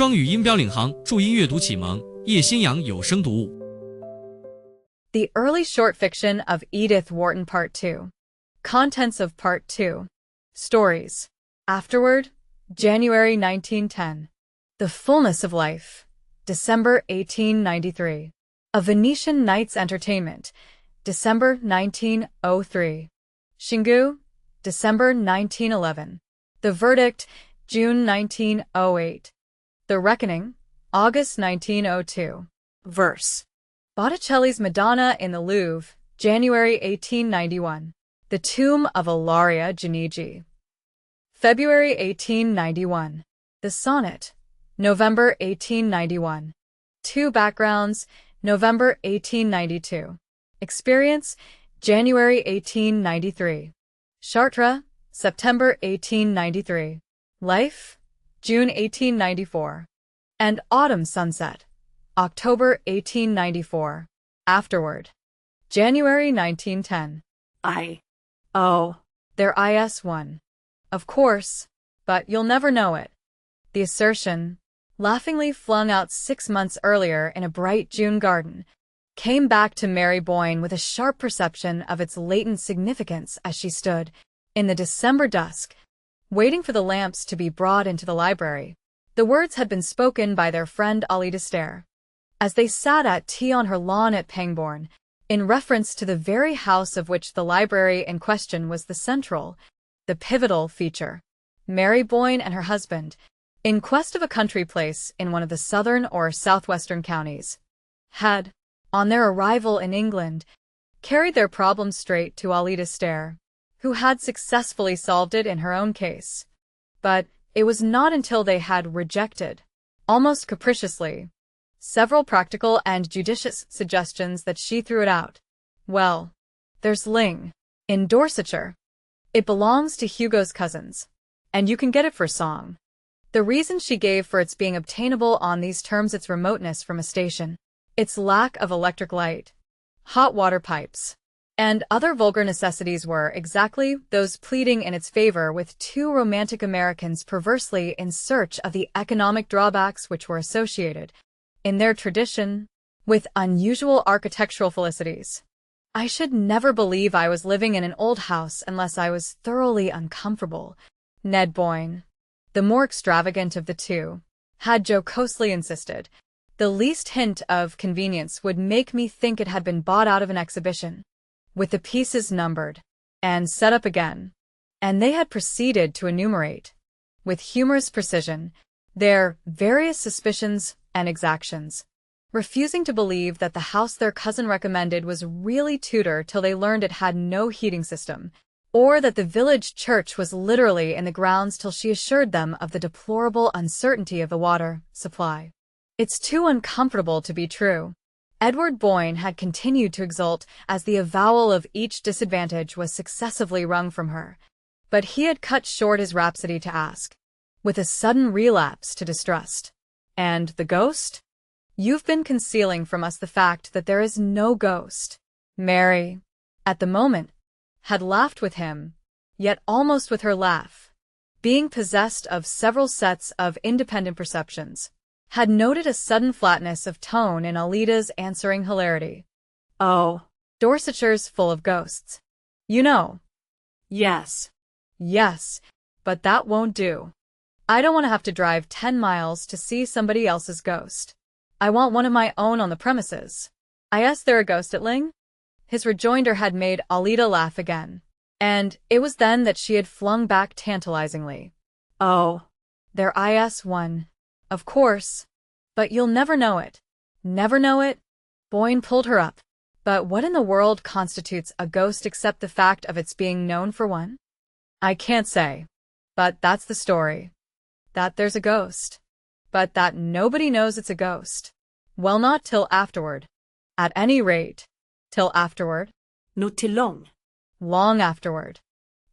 双语音标领航，注音阅读启蒙，叶兴阳有声读物。The Early Short Fiction of Edith Wharton Part 2. Contents of Part 2. Stories. Afterward, January 1910. The Fullness of Life. December 1893. A Venetian Night's Entertainment. December 1903. Xingu. December 1911. The Verdict. June 1908. The Reckoning. August 1902. Verse. Botticelli's Madonna in the Louvre. January 1891. The Tomb of Ilaria Ginigi. February 1891. The Sonnet. November 1891. Two Backgrounds. November 1892. Experience. January 1893. Chartres. September 1893. Life. June 1894. And Autumn Sunset. October 1894. Afterward. January 1910. There is1. Of course, but you'll never know it. The assertion, laughingly flung out 6 months earlier in a bright June garden, came back to Mary Boyne with a sharp perception of its latent significance as she stood, in the December dusk, waiting for the lamps to be brought into the library. The words had been spoken by their friend Alida Stair, as they sat at tea on her lawn at Pangbourne, in reference to the very house of which the library in question was the central, the pivotal feature. Mary Boyne and her husband, in quest of a country place in one of the southern or southwestern counties, had, on their arrival in England, carried their problem straight to Alida Stair, who had successfully solved it in her own case. But it was not until they had rejected, almost capriciously, several practical and judicious suggestions that she threw it out. Well, there's Ling, in Dorsetshire. It belongs to Hugo's cousins, and you can get it for song. The reason she gave for its being obtainable on these terms its remoteness from a station, its lack of electric light, hot water pipes, and other vulgar necessities were exactly those pleading in its favor with two romantic Americans perversely in search of the economic drawbacks which were associated, in their tradition, with unusual architectural felicities. I should never believe I was living in an old house unless I was thoroughly uncomfortable, Ned Boyne, the more extravagant of the two, had jocosely insisted. The least hint of convenience would make me think it had been bought out of an exhibition, with the pieces numbered, and set up again. And they had proceeded to enumerate, with humorous precision, their various suspicions and exactions, refusing to believe that the house their cousin recommended was really Tudor till they learned it had no heating system, or that the village church was literally in the grounds till she assured them of the deplorable uncertainty of the water supply. It's too uncomfortable to be true. Edward Boyne had continued to exult as the avowal of each disadvantage was successively wrung from her, but he had cut short his rhapsody to ask, with a sudden relapse to distrust, "And the ghost? You've been concealing from us the fact that there is no ghost." Mary, at the moment, had laughed with him, yet almost with her laugh, being possessed of several sets of independent perceptions, had noted a sudden flatness of tone in Alida's answering hilarity. "Oh, Dorsetshire's full of ghosts. You know." "Yes, but that won't do. I don't want to have to drive 10 miles to see somebody else's ghost. I want one of my own on the premises." "Is there a ghost at Ling?" His rejoinder had made Alida laugh again, and it was then that she had flung back tantalizingly. "Oh, there is one. Of course, but you'll never know it." "Never know it?" Boyne pulled her up. "But what in the world constitutes a ghost except the fact of its being known for one?" "I can't say. But that's the story. That there's a ghost. But that nobody knows it's a ghost. Well, not till afterward. At any rate, till afterward." "Not till long." "Long afterward.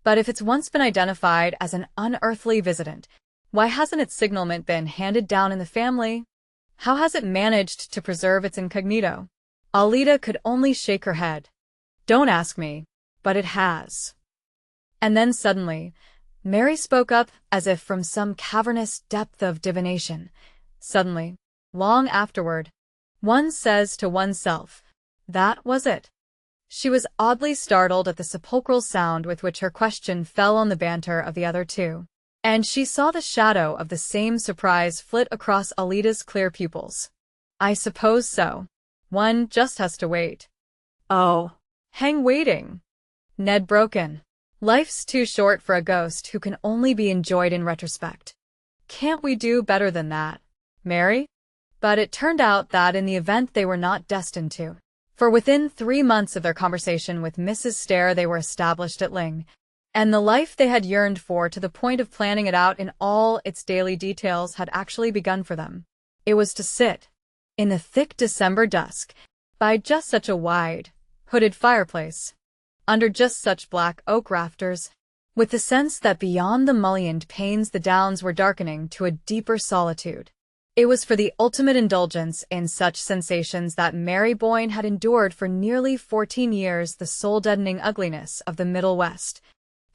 But if it's once been identified as an unearthly visitant, why hasn't its signalment been handed down in the family? How has it managed to preserve its incognito?" Alida could only shake her head. "Don't ask me, but it has." And then suddenly, Mary spoke up as if from some cavernous depth of divination. Suddenly, long afterward, one says to oneself, that was it. She was oddly startled at the sepulchral sound with which her question fell on the banter of the other two, and she saw the shadow of the same surprise flit across Alida's clear pupils. I suppose so. One just has to wait. Oh, hang waiting. Ned broke in. Life's too short for a ghost who can only be enjoyed in retrospect. Can't we do better than that, Mary? But it turned out that in the event they were not destined to. For within 3 months of their conversation with Mrs. Stair they were established at Ling, and the life they had yearned for to the point of planning it out in all its daily details had actually begun for them. It was to sit, in the thick December dusk, by just such a wide, hooded fireplace, under just such black oak rafters, with the sense that beyond the mullioned panes the downs were darkening to a deeper solitude. It was for the ultimate indulgence in such sensations that Mary Boyne had endured for nearly 14 years the soul-deadening ugliness of the Middle West,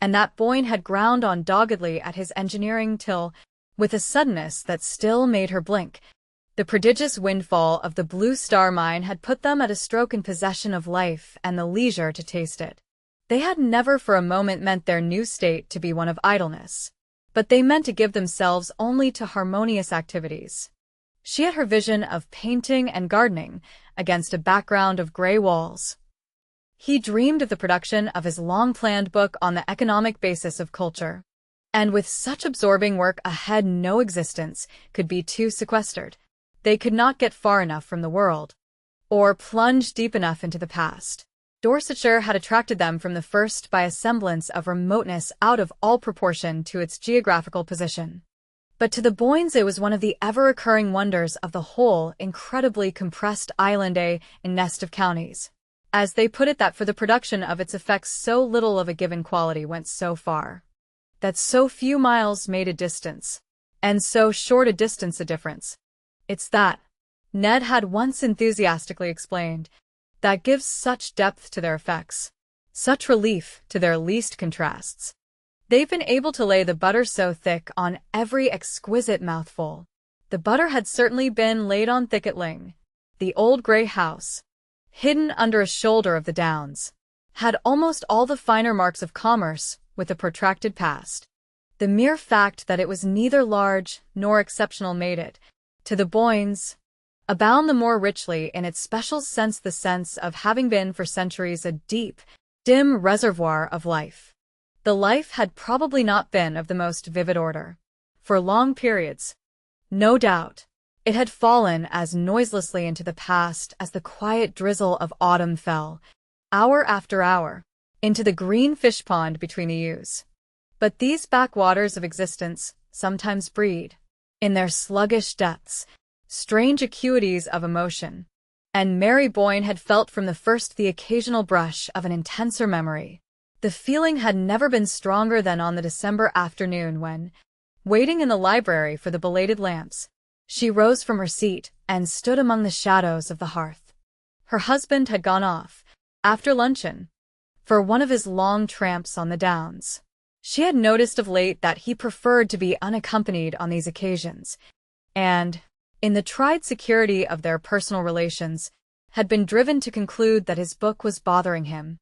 and that Boyne had ground on doggedly at his engineering till, with a suddenness that still made her blink, the prodigious windfall of the Blue Star Mine had put them at a stroke in possession of life and the leisure to taste it. They had never for a moment meant their new state to be one of idleness, but they meant to give themselves only to harmonious activities. She had her vision of painting and gardening against a background of gray walls. He dreamed of the production of his long-planned book on the economic basis of culture, and with such absorbing work ahead no existence could be too sequestered. They could not get far enough from the world, or plunge deep enough into the past. Dorsetshire had attracted them from the first by a semblance of remoteness out of all proportion to its geographical position. But to the Boynes it was one of the ever-recurring wonders of the whole incredibly compressed island, a nest of counties, as they put it, that for the production of its effects so little of a given quality went so far, that so few miles made a distance, and so short a distance a difference. It's that, Ned had once enthusiastically explained, that gives such depth to their effects, such relief to their least contrasts. They've been able to lay the butter so thick on every exquisite mouthful. The butter had certainly been laid on thick at Ling. The old grey house, hidden under a shoulder of the downs, had almost all the finer marks of commerce with a protracted past. The mere fact that it was neither large nor exceptional made it, to the Boynes, abound the more richly in its special sense, the sense of having been for centuries a deep, dim reservoir of life. The life had probably not been of the most vivid order. For long periods, no doubt, it had fallen as noiselessly into the past as the quiet drizzle of autumn fell, hour after hour, into the green fish pond between the yews. But these backwaters of existence sometimes breed, in their sluggish depths, strange acuities of emotion, and Mary Boyne had felt from the first the occasional brush of an intenser memory. The feeling had never been stronger than on the December afternoon when, waiting in the library for the belated lamps, she rose from her seat and stood among the shadows of the hearth. Her husband had gone off, after luncheon, for one of his long tramps on the downs. She had noticed of late that he preferred to be unaccompanied on these occasions, and, in the tried security of their personal relations, had been driven to conclude that his book was bothering him,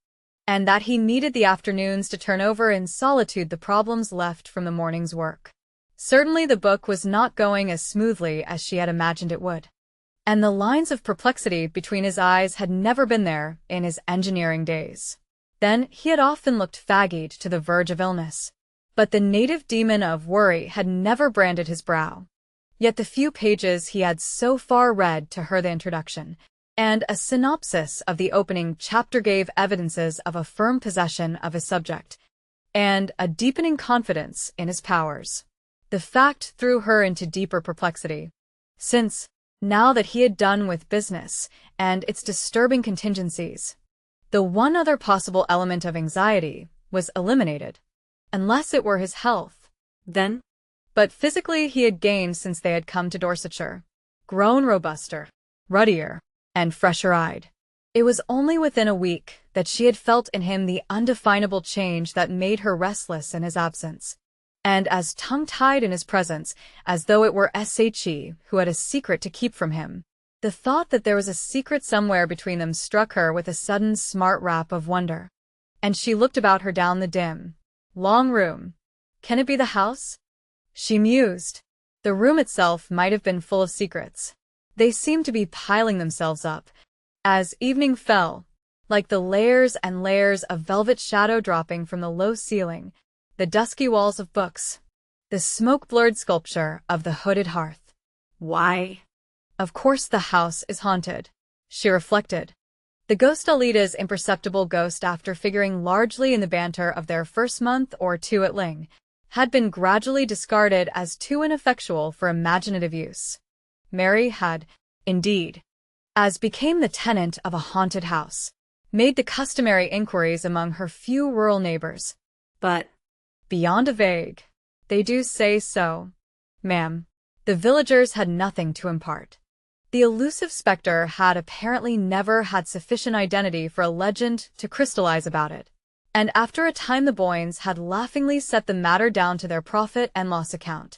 and that he needed the afternoons to turn over in solitude the problems left from the morning's work. Certainly the book was not going as smoothly as she had imagined it would, and the lines of perplexity between his eyes had never been there in his engineering days. Then he had often looked fagged to the verge of illness, but the native demon of worry had never branded his brow. Yet the few pages he had so far read to her, the introduction, and a synopsis of the opening chapter, gave evidences of a firm possession of his subject, and a deepening confidence in his powers. The fact threw her into deeper perplexity, since, now that he had done with business and its disturbing contingencies, the one other possible element of anxiety was eliminated, unless it were his health, then. But physically he had gained since they had come to Dorsetshire, grown robuster, ruddier, and fresher-eyed. It was only within a week that she had felt in him the undefinable change that made her restless in his absence. and as tongue-tied in his presence as though it were She who had a secret to keep from him. The thought that there was a secret somewhere between them struck her with a sudden smart rap of wonder. And she looked about her down the dim, long room. Can it be the house? She mused. The room itself might have been full of secrets. They seemed to be piling themselves up. As evening fell, like the layers and layers of velvet shadow dropping from the low ceiling, the dusky walls of books, the smoke-blurred sculpture of the hooded hearth. Why? Of course the house is haunted, she reflected. The ghost Alida's imperceptible ghost, after figuring largely in the banter of their first month or two at Ling, had been gradually discarded as too ineffectual for imaginative use. Mary had, indeed, as became the tenant of a haunted house, made the customary inquiries among her few rural neighbors. But, beyond a vague, "They do say so, ma'am," the villagers had nothing to impart. The elusive spectre had apparently never had sufficient identity for a legend to crystallize about it, and after a time the Boynes had laughingly set the matter down to their profit and loss account,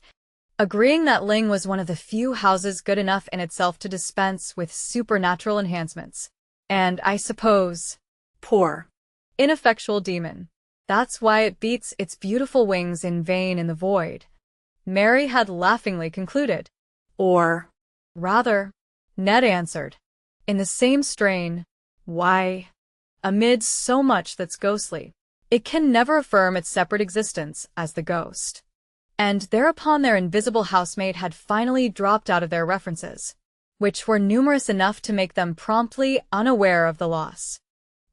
agreeing that Ling was one of the few houses good enough in itself to dispense with supernatural enhancements. And I suppose, poor, ineffectual demon, that's why it beats its beautiful wings in vain in the void, Mary had laughingly concluded. Or, rather, Ned answered, in the same strain, why, amid so much that's ghostly, it can never affirm its separate existence as the ghost. And thereupon their invisible housemate had finally dropped out of their references, which were numerous enough to make them promptly unaware of the loss.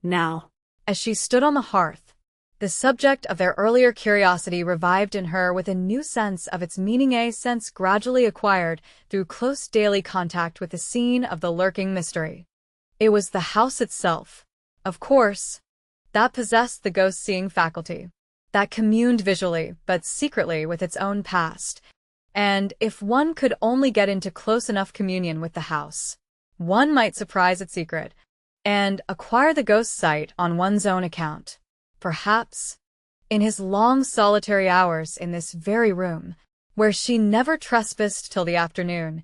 Now, as she stood on the hearth, the subject of their earlier curiosity revived in her with a new sense of its meaning, a sense gradually acquired through close daily contact with the scene of the lurking mystery. It was the house itself, of course, that possessed the ghost-seeing faculty, that communed visually but secretly with its own past. And if one could only get into close enough communion with the house, one might surprise its secret, and acquire the ghost sight on one's own account. Perhaps, in his long solitary hours in this very room, where she never trespassed till the afternoon,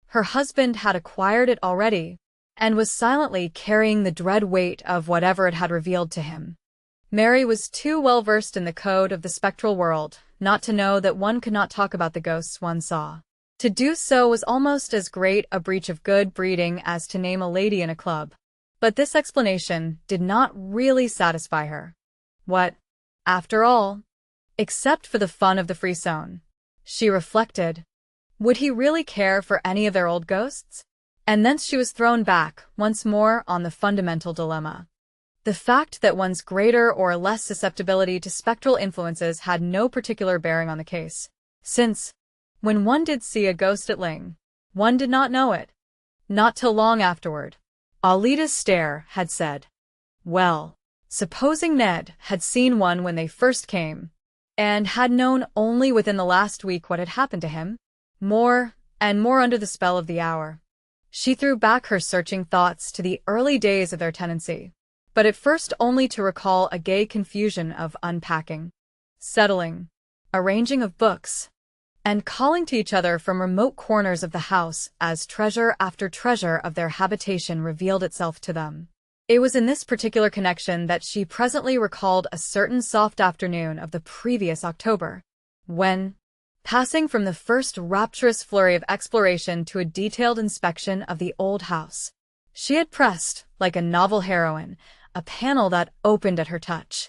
her husband had acquired it already, and was silently carrying the dread weight of whatever it had revealed to him. Mary was too well versed in the code of the spectral world not to know that one could not talk about the ghosts one saw. To do so was almost as great a breach of good breeding as to name a lady in a club. But this explanation did not really satisfy her. What, after all, except for the fun of the frisson, she reflected, would he really care for any of their old ghosts? And thence she was thrown back once more on the fundamental dilemma. The fact that one's greater or less susceptibility to spectral influences had no particular bearing on the case, since, when one did see a ghost at Ling, one did not know it. Not till long afterward. Alida's stare had said, well, supposing Ned had seen one when they first came, and had known only within the last week what had happened to him, more and more under the spell of the hour. She threw back her searching thoughts to the early days of their tenancy, but at first only to recall a gay confusion of unpacking, settling, arranging of books, and calling to each other from remote corners of the house as treasure after treasure of their habitation revealed itself to them. It was in this particular connection that she presently recalled a certain soft afternoon of the previous October, when, passing from the first rapturous flurry of exploration to a detailed inspection of the old house, she had pressed, like a novel heroine, a panel that opened at her touch.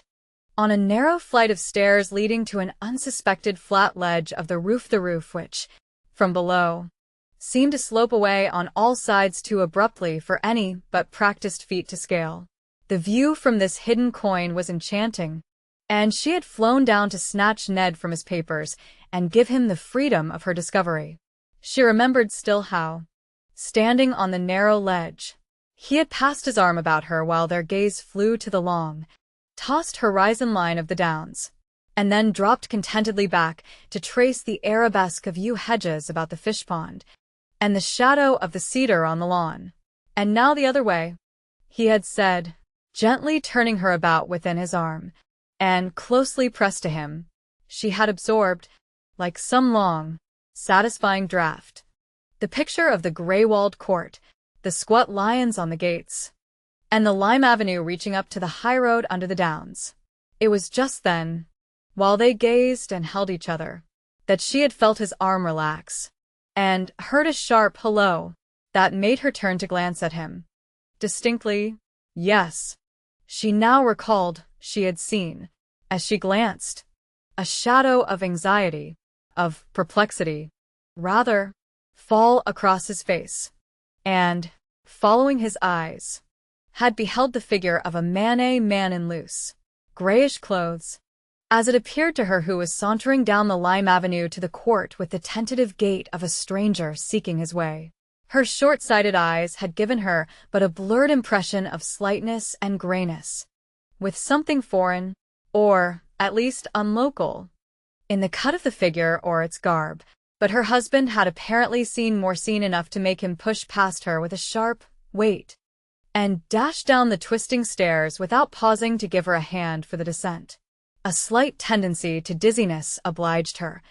On a narrow flight of stairs leading to an unsuspected flat ledge of the roof which, from below, seemed to slope away on all sides too abruptly for any but practiced feet to scale. The view from this hidden coign was enchanting, and she had flown down to snatch Ned from his papers and give him the freedom of her discovery. She remembered still how, standing on the narrow ledge, he had passed his arm about her while their gaze flew to the long, tossed horizon line of the downs, and then dropped contentedly back to trace the arabesque of yew hedges about the fish pond, and the shadow of the cedar on the lawn. And now the other way, he had said, gently turning her about within his arm, and closely pressed to him. she had absorbed, like some long, satisfying draught. The picture of the gray-walled court, the squat lions on the gates, and the lime avenue reaching up to the high road under the downs. It was just then, while they gazed and held each other, that she had felt his arm relax, and heard a sharp hello that made her turn to glance at him. Distinctly, yes, she now recalled she had seen, as she glanced, a shadow of anxiety, of perplexity, rather, fall across his face, and, following his eyes, had beheld the figure of a man in loose, grayish clothes, as it appeared to her, who was sauntering down the lime avenue to the court with the tentative gait of a stranger seeking his way. Her short-sighted eyes had given her but a blurred impression of slightness and grayness, with something foreign, or, at least, unlocal, in the cut of the figure or its garb, but her husband had apparently seen enough to make him push past her with a sharp wait, and dash down the twisting stairs without pausing to give her a hand for the descent. A slight tendency to dizziness obliged her,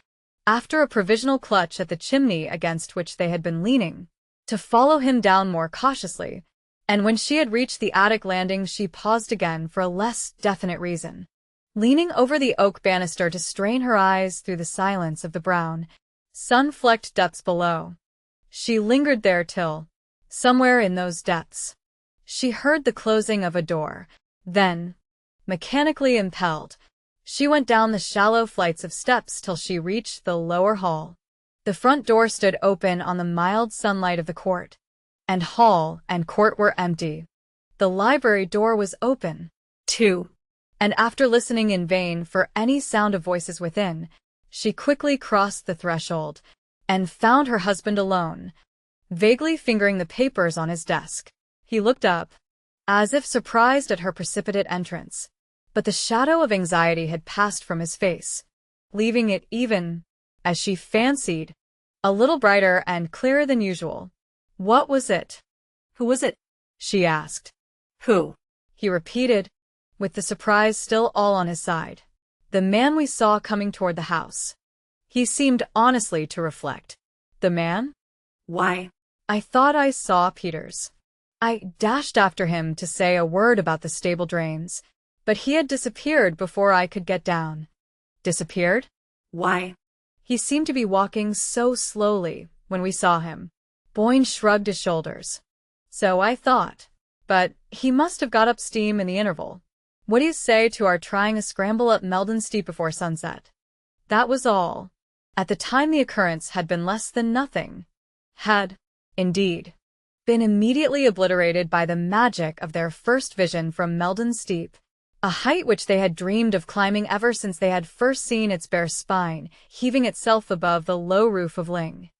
after a provisional clutch at the chimney against which they had been leaning, to follow him down more cautiously, and when she had reached the attic landing she paused again for a less definite reason. Leaning over the oak banister to strain her eyes through the silence of the brown, sun-flecked depths below, she lingered there till, somewhere in those depths, she heard the closing of a door. Then, mechanically impelled, she went down the shallow flights of steps till she reached the lower hall. The front door stood open on the mild sunlight of the court, and hall and court were empty. The library door was open, too, and after listening in vain for any sound of voices within, she quickly crossed the threshold, and found her husband alone, vaguely fingering the papers on his desk. He looked up, as if surprised at her precipitate entrance, but the shadow of anxiety had passed from his face, leaving it even, as she fancied, a little brighter and clearer than usual. What was it? Who was it? She asked. Who? He repeated, with the surprise still all on his side. The man we saw coming toward the house. He seemed honestly to reflect. The man? Why? I thought I saw Peters. I dashed after him to say a word about the stable drains, but he had disappeared before I could get down. Disappeared? Why? He seemed to be walking so slowly when we saw him. Boyne shrugged his shoulders. So I thought. But he must have got up steam in the interval. What do you say to our trying a scramble up Meldon Steep before sunset? That was all. At the time the occurrence had been less than nothing. Had, indeed, been immediately obliterated by the magic of their first vision from Meldon Steep, a height which they had dreamed of climbing ever since they had first seen its bare spine, heaving itself above the low roof of Ling.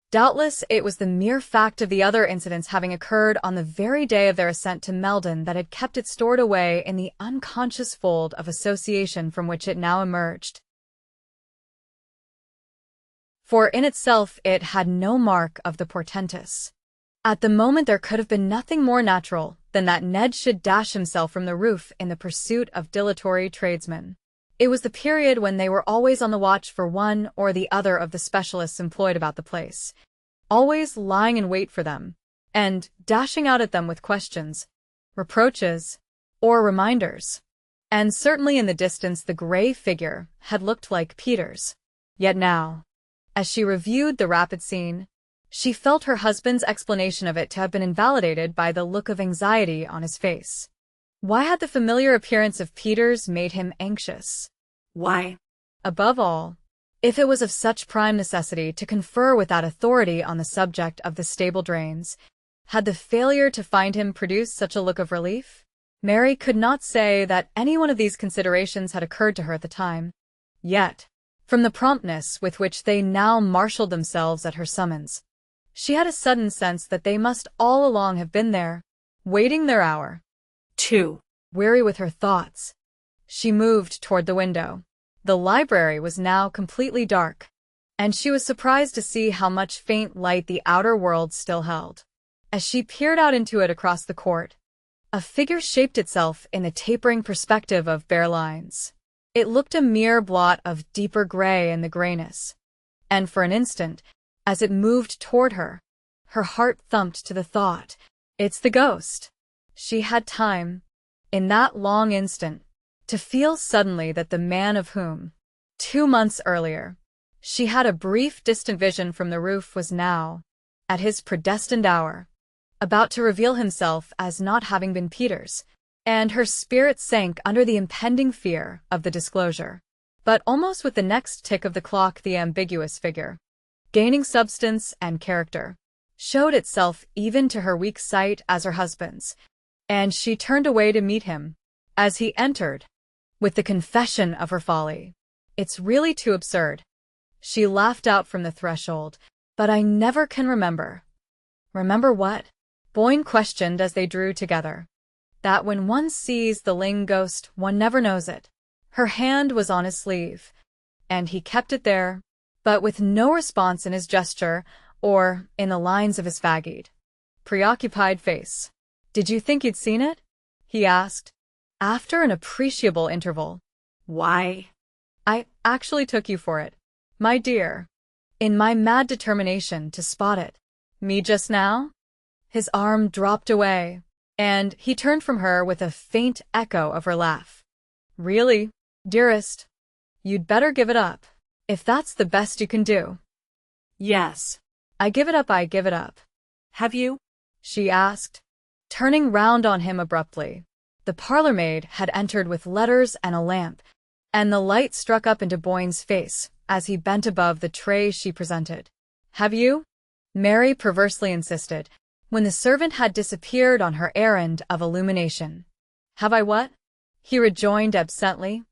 Doubtless it was the mere fact of the other incidents having occurred on the very day of their ascent to Meldon that had kept it stored away in the unconscious fold of association from which it now emerged. For in itself it had no mark of the portentous. At the moment there could have been nothing more natural than that Ned should dash himself from the roof in the pursuit of dilatory tradesmen. It was the period when they were always on the watch for one or the other of the specialists employed about the place, always lying in wait for them, and dashing out at them with questions, reproaches, or reminders. And certainly in the distance the gray figure had looked like Peters. Yet now, as she reviewed the rapid scene, she felt her husband's explanation of it to have been invalidated by the look of anxiety on his face. Why had the familiar appearance of Peters made him anxious? Why? Above all, if it was of such prime necessity to confer with that authority on the subject of the stable drains, had the failure to find him produced such a look of relief? Mary could not say that any one of these considerations had occurred to her at the time. Yet, from the promptness with which they now marshaled themselves at her summons, she had a sudden sense that they must all along have been there, waiting their hour. 2. Weary with her thoughts, she moved toward the window. The library was now completely dark, and she was surprised to see how much faint light the outer world still held. As she peered out into it across the court, a figure shaped itself in the tapering perspective of bare lines. It looked a mere blot of deeper gray in the grayness. And for an instant, as it moved toward her, her heart thumped to the thought, "It's the ghost." She had time, in that long instant, to feel suddenly that the man of whom, 2 months earlier, she had a brief distant vision from the roof was now, at his predestined hour, about to reveal himself as not having been Peter's, and her spirit sank under the impending fear of the disclosure. But almost with the next tick of the clock, the ambiguous figure, gaining substance and character, showed itself even to her weak sight as her husband's, and she turned away to meet him, as he entered, with the confession of her folly. "It's really too absurd," she laughed out from the threshold, "but I never can remember." "Remember what?" Boyne questioned as they drew together. "That when one sees the Ling ghost, one never knows it." Her hand was on his sleeve, and he kept it there, but with no response in his gesture or in the lines of his fagged, preoccupied face. "Did you think you'd seen it?" he asked, after an appreciable interval. Why? "I actually took you for it, my dear, in my mad determination to spot it." "Me just now?" His arm dropped away, and he turned from her with a faint echo of her laugh. "Really, dearest, you'd better give it up, if that's the best you can do." Yes. I give it up. Have you?" she asked, turning round on him abruptly. The parlour-maid had entered with letters and a lamp, and the light struck up into Boyne's face as he bent above the tray she presented. "Have you?" Mary perversely insisted, when the servant had disappeared on her errand of illumination. "Have I what?" he rejoined absently,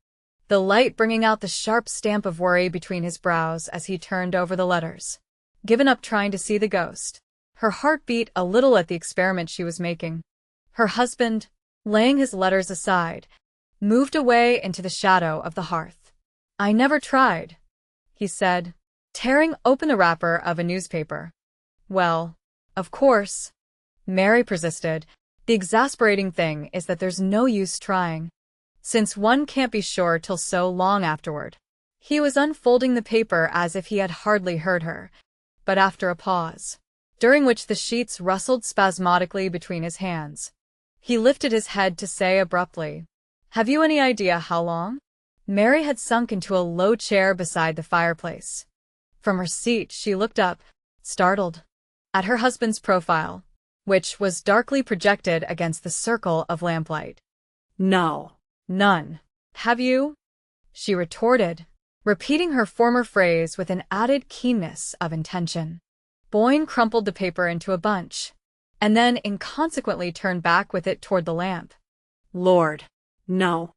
the light bringing out the sharp stamp of worry between his brows as he turned over the letters. "Given up trying to see the ghost." Her heart beat a little at the experiment she was making. Her husband, laying his letters aside, moved away into the shadow of the hearth. "I never tried," he said, tearing open the wrapper of a newspaper. "Well, of course," Mary persisted, "the exasperating thing is that there's no use trying, since one can't be sure till so long afterward." He was unfolding the paper as if he had hardly heard her, but after a pause, during which the sheets rustled spasmodically between his hands, he lifted his head to say abruptly, "Have you any idea how long?" Mary had sunk into a low chair beside the fireplace. From her seat she looked up, startled, at her husband's profile, which was darkly projected against the circle of lamplight. No. "None. Have you?" she retorted, repeating her former phrase with an added keenness of intention. Boyne crumpled the paper into a bunch, and then inconsequently turned back with it toward the lamp. Lord, no.